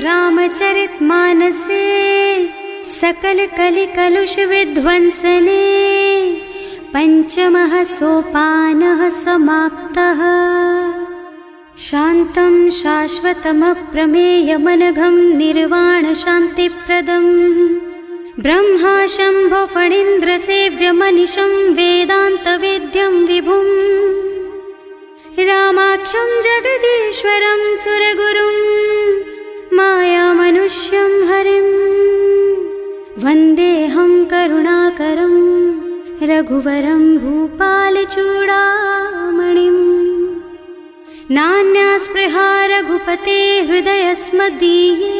रामचरितमानसे सकल कलि कलुष विध्वंसने पंचमः सोपानः समाप्तः। शान्तं शाश्वतमप्रमेयमनघं निर्वाण शान्तिप्रदं ब्रह्मा शम्भो फणीन्द्रसेव्यमनिशं वेदान्तवेद्यं विभुं रामाख्यं जगदीश्वरं सुरगुरुं मायामनुष्यं हरिं वन्देऽहं करुणाकरं रघुवरं भूपालचूडामणिम्। नान्या स्पृहा रघुपते हृदयस्मदीये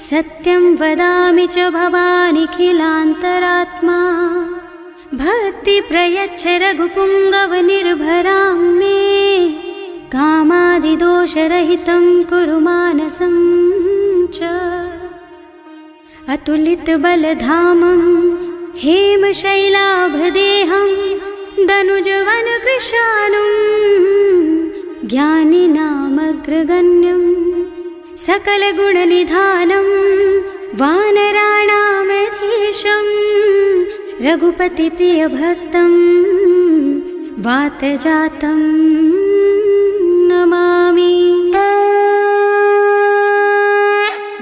सत्यं वदामि च भवानिखिलान्तरात्मा। भक्ति प्रयच्छ रघुपुङ्गवनिर्भरां मे कामादिदोषरहितं कुरु मानसं च। अतुलितबलधामं हेमशैलाभदेहं दनुजवनकृशानुं ज्ञानिनामग्रगण्यं सकलगुणनिधानं वानराणामधीशं रघुपतिप्रियभक्तं वातजातं नमामि।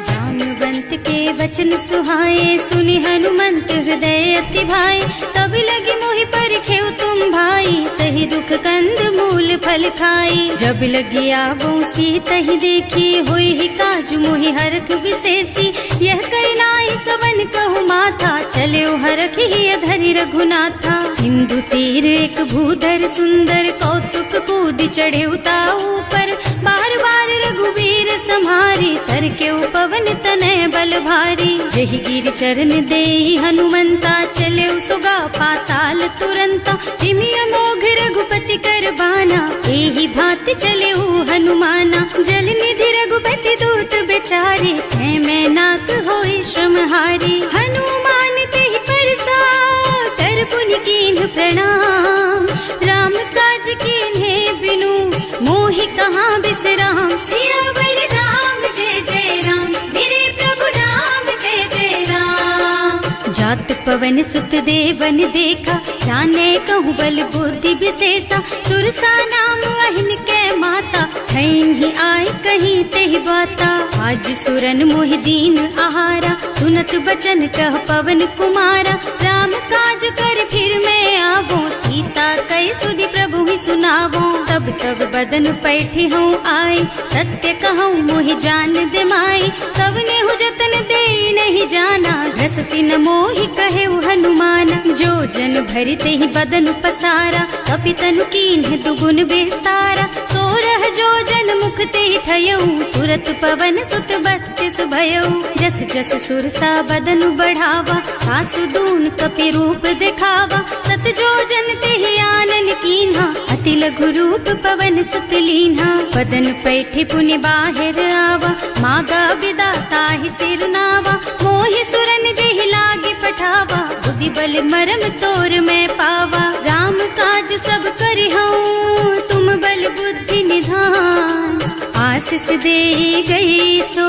जाम्बवंत के वचन सुहाए सुनि हनुमंत हृदय अति भाए। तब लगी मोहि परिखेउ तुम भाई सही दुख कंद मूल फल खाई। जब लगी आवो सीतहि देखी होई ही काजु मोहि हरख विशेषी। यह कई नाई सवन कहु माथा चले हरखि ही धरि रघुनाथा। सिंधु तीर एक भूधर सुंदर कौतुक कूद चढ़े ऊपर। बार बार रघुवीर सम्हारी तर के पवन तनय बल भारी। जहि गिर चरण देहि हनुमंता चले सुगा पाताल तुरंता। जिमि अमोघ रघुपति कर बाना एहि भांति चले हनुमाना। जल निधि रघुपति दूत बेचारे है मैं नाक होई श्रमहारी। हनुमान तेहि परसा कर पुनि कीन्ह प्रणाम। राम काज कीन्हे बिनु मोहि कहाँ बिसराम। सियावर राम जय जय राम मेरे प्रभु राम जय जय राम। जात पवन सुत देवन देखा जाने कहूँ बल बुद्धि विशेषा। सुरसा नाम अहिन के माता खैन ही आय कहीं तेहि बाता। आज सुरन मोहि दीन आहारा सुनत बचन कह पवन कुमारा। राम काज कर फिर मैं आवो सीता कई सुधि प्रभु ही सुनावो। तब तब बदन पैठी हूँ आए सत्य कहूँ मोहि जान दे माई। तब नेहु जतन दे नहीं जाना घस सिन मोहि कहे हनुमाना। जो जन भरि तेहि बदन पसारा कपितनु कीन्ह दुगुन विस्तारा। सोरह जो जन मुख तेहि ठयऊ तुरत पवन सुत बत्तिस भयऊ। जस जस सुरसा बदन बढ़ावा आसु दून कपि रूप दिखावा। सत जो जन तेहि आनन कीन्हा अति लघु रूप पवन सुत लीन्हा। बदन पैठि पुनि बाहिर आवा मागा बिदा ताहि सिर नावा। मोहि सुरन जेहि लागी पठावा बुद्धि बल मरम तोर मैं पावा। राम काज सब करिहऊँ तुम बल बुद्धि निधान। आशीष दे गई सो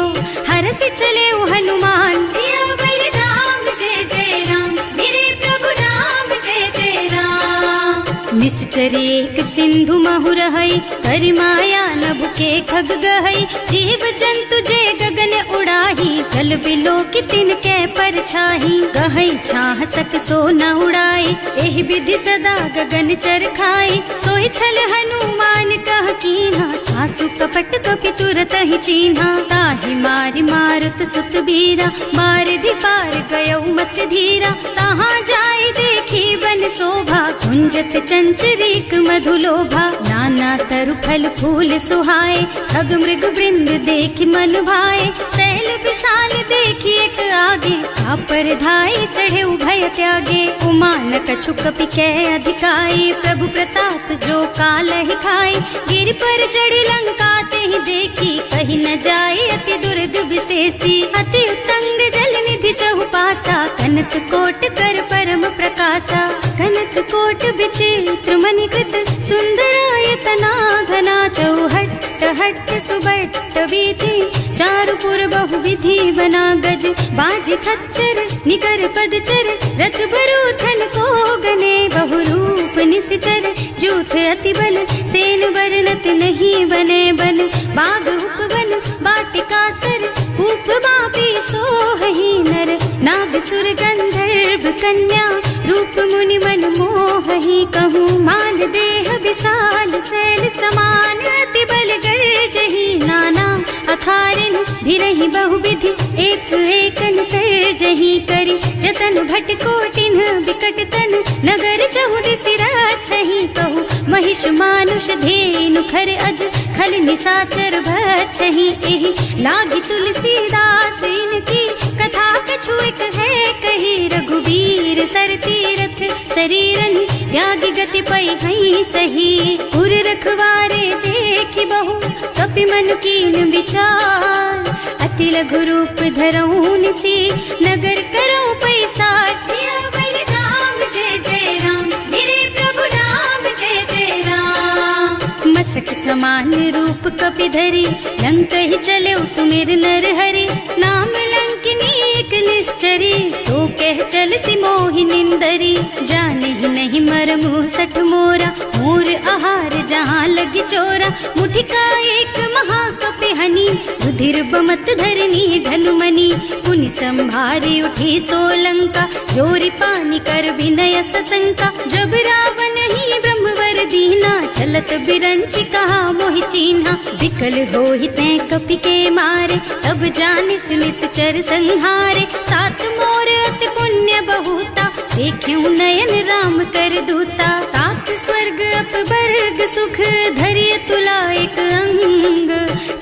हरस चले हनुमान। सियावर राम जय जय राम मेरे प्रभु राम जय जय राम। निश्चर एक सिंधु महु रहई करि माया नभ के खग गहई। जीव जंतु जे गगन उड़ाही जल बिलो कि तिनके परछाही। गहई छाह सक सो न उड़ाई एहि विधि सदा गगन चर खाई। सोहि छल हनुमान कह कीन्हा आसु कपट कपि तुरत ही चीन्हा। ताहि मारि मारुत सुत बीरा बारिधि पार गयौ मत धीरा। तहाँ जाय देखी बन शोभा कुंजत चंचरीक मधुलोभा। नाना तरु फल फूल सुहाए खग मृग वृंद देखि मन भाए। तैल विशाल देखि एक आगे पर धाय चढ़े भय त्यागे। उमान कछु कपि कै अधिकाई प्रभु प्रताप जो काल ही खाई। गिर पर चढ़ी लंका तेहि देखी कहीं न जाए अति दुर्ग विशेषी। अति उत्तंग जल निधि चहुपासा कनक कोट कर परम प्रकाशा। कनक कोट विचित्र मणिकृत सुंदरायतना घना चौहट्ट हट्ट सुबट बीती, चारु पुर बहुविधि बना गज, बाज खच्चर निकर पदचर, रथ बरूथन को गने, बहुरूप निश्चर जूथ अति बल, सेन बरनत नहीं बने बन, बाग उपवन बाटिका सर, कूप बापी सोहहि नर, नाग सुर गंधर्व कन्या, रूप मुनि मन मोहहि, कहूँ मान देह विशाल शैल समान, अति बल गर्जहि नाना अखारिन, भिरहि बहुविधि एक एकन तरजहि करि, जतन भट कोटिन बिकट तन, नगर चहुदिसि राछहि, कहूँ महिष मानुष धेनु खर अज, खल निसाचर भक्षहि, एहि लागी तुलसीदास इनकी, कथा कछु एक है कही, रघुबीर सर तीरथ शरीरनि, त्यागी गति पई हई सही, उर रखवारे देखि बहु, कपि मन कीन विचार, अति लघु रूप धरऊं निसी, नगर करऊं पैसार, सियावर राम जय जय राम, मेरे प्रभु राम जय जय राम, मसक समान रूप कपि धरि, लंक ही चले सुमिर नर हरि, नाम लंकिनी एक निश्चरी, सो कह चल सी मोहि निंदरी, जाने ही नहीं मरमु सठ मोरा, मोर आहार जहाँ लग चोरा, मुठिका एक महाकपि हनी, रुधिर बमत धरनी ढलुमनी, पुनि संभारी उठी सोलंका, जोरी पानी कर विनय सशंका, जब रावण ही ब्रह्मवर दीना, चलत बिरंचि कहा मोहि चीन्हा, विकल होहि तै कपि के मारे, तब जानि सुनिश्चर संहारे, तात मोर अति पुण्य बहुता, देख्यूं नयन राम कर दूता, तात स्वर्ग अपवर्ग सुख, धरिय तुला एक अंग,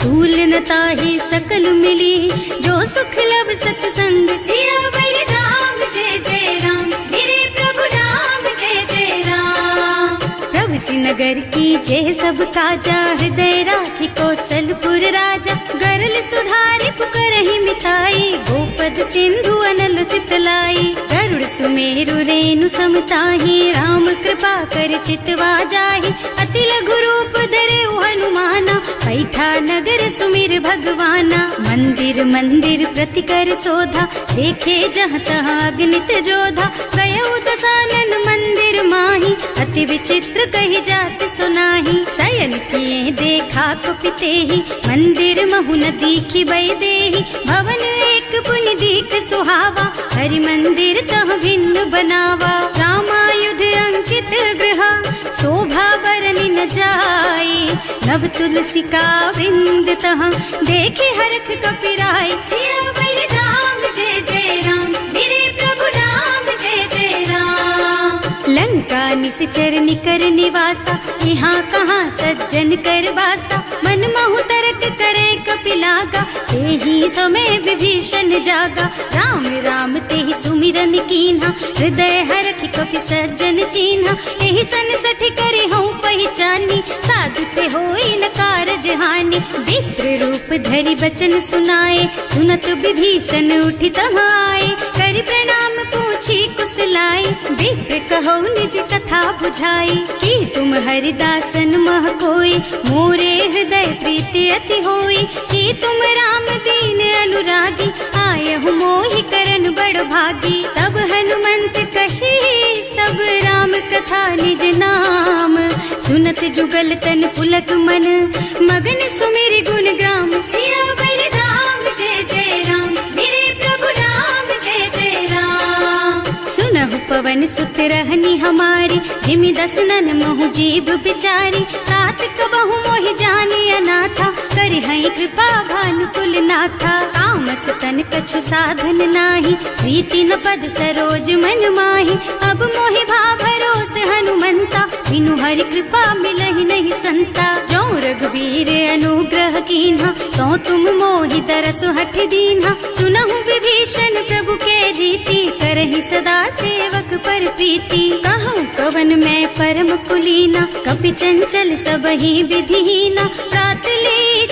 तूल न ताहि सकल मिली, जो सुख लब सतसंग, सियावर राम जय जय राम, मेरे प्रभु राम जय जय राम, प्रभु नगर की जय सब काजा, हृदय राखी कौशलपुर राजा, गरल सुधारि पुकारहि मिताई, गोपद सिंधु अनल चितलाई, गरुड़ सुमेरु रेणु समताहि, राम कृपा कर चितवा जाहि, अति लघु रूप धरे हनुमाना, पैठा नगर सुमिर भगवाना, मंदिर मंदिर प्रति कर शोधा, देखे जहाँ तहाँ अगणित जोधा, गयो दसानन मंदिर माही, अति विचित्र कही जात सुनाही, शयन किए देखा कुपितेहि, मंदिर महु न दीखि बई देहि, भवन एक पुनि दीख सुहावा, हरि मंदिर तह भिन्न बनावा, रामायुध अंकित गृह, शोभा बरनि न जाई, नव तुलसी का बिंद तह, देखे हरख कपिराई, सियावर राम जय जय राम, मेरे प्रभु राम जय जय राम, लंका निश्चर निकर निवासा, यहाँ कहाँ सज्जन कर वासा, मन महु तरक करे कपिलागा, तेहि समय विभीषण जागा, राम राम तेहि सुमिरन कीन्हा, हृदय हरखि कपि सज्जन चीन्हा, एहि सन सठ करे हूँ पहचानी, साधु ते होई न कारज हानि, विप्र रूप धरि बचन सुनाए, सुनत विभीषण उठि तहाँ आए, करि प्रणाम पूछी कुशलाई, विप्र कहो निज कथा बुझाई, कि तुम हरिदासन मह कोई, मोरे हृदय प्रीति अति होई, कि तुम राम दीन अनुरागी, आयहु मोहि करन बड़ भागी, तब हनुमंत कही सब राम कथा निज नाम, सुनत जुगल तन पुलक मन, मगन सुमिर गुण ग्राम, सियावर राम जय जय राम, मेरे प्रभु राम जय जय राम, सुनहु पवन सुत रहनी हमारी, जिमि दसनन महु जीव बिचारी, तात कबहु मोहि जानी अनाथा, करिहई कृपा भानुकुल नाथा, तामस तन कछु साधन नाही, प्रीति न पद सरोज मन माही, अब मोहि भा भरोस हनुमंता, बिनु हरि कृपा मिलहि नहीं संता, जो रघुबीर अनुग्रह कीन्हा, तो तुम मोहि तरसु हठ दीन्हा, सुनहु विभीषण प्रभु के रीति, करहि सदा सेवक पर प्रीति, कहूँ कवन मैं परम कुलीना, कपि चंचल सबहि विधिहीना, प्रात ले